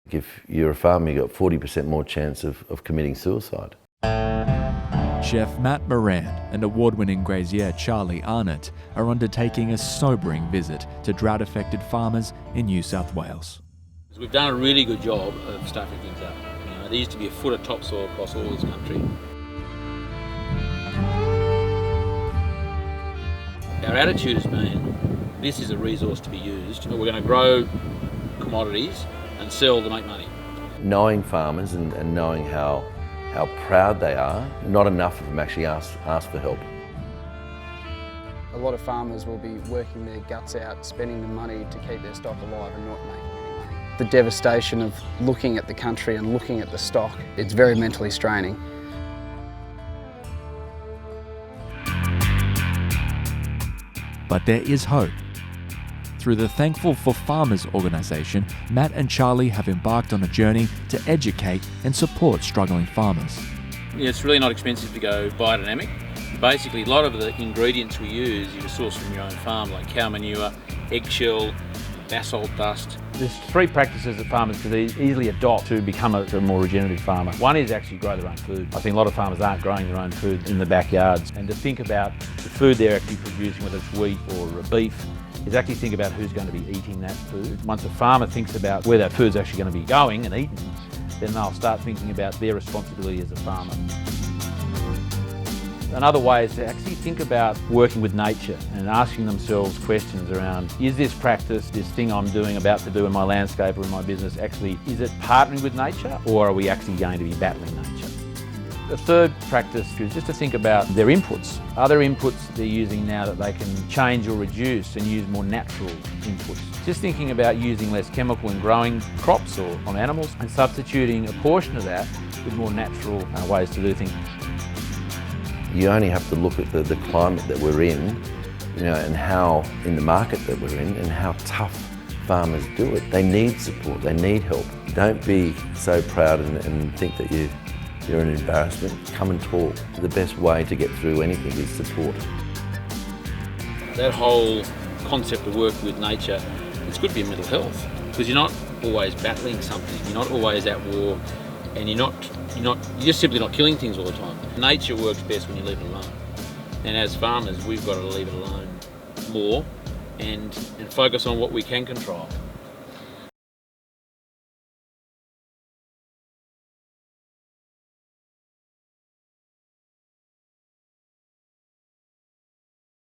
If you're a farmer, you've got 40% more chance of committing suicide. Chef Matt Moran and award-winning grazier Charlie Arnott are undertaking a sobering visit to drought-affected farmers in New South Wales. We've done a really good job of stuffing things up. There used to be a foot of topsoil across all this country. Our attitude has been, this is a resource to be used. We're going to grow commodities and sell to make money. Knowing farmers and knowing how proud they are, not enough of them actually ask for help. A lot of farmers will be working their guts out, spending the money to keep their stock alive and not making any money. The devastation of looking at the country and looking at the stock, it's very mentally straining. But there is hope. Through the Thankful for Farmers organisation, Matt and Charlie have embarked on a journey to educate and support struggling farmers. It's really not expensive to go biodynamic. Basically, a lot of the ingredients we use you can source from your own farm, like cow manure, eggshell, basalt dust. There's 3 practices that farmers could easily adopt to become a more regenerative farmer. One is actually grow their own food. I think a lot of farmers aren't growing their own food in the backyards. And to think about the food they're actually producing, whether it's wheat or beef, is actually think about who's going to be eating that food. Once a farmer thinks about where that food's actually going to be going and eaten, then they'll start thinking about their responsibility as a farmer. Another way is to actually think about working with nature and asking themselves questions around, is this practice, this thing I'm about to do in my landscape or in my business, actually, is it partnering with nature, or are we actually going to be battling nature? The third practice is just to think about their inputs. Are there inputs they're using now that they can change or reduce and use more natural inputs? Just thinking about using less chemical in growing crops or on animals and substituting a portion of that with more natural ways to do things. You only have to look at the climate that we're in, and how, in the market that we're in, and how tough farmers do it. They need support, they need help. Don't be so proud and think that you're an embarrassment. Come and talk. The best way to get through anything is support. That whole concept of working with nature, it's good for your mental health, because you're not always battling something, you're not always at war, and you're just simply not killing things all the time. Nature works best when you leave it alone. And as farmers, we've got to leave it alone more and focus on what we can control.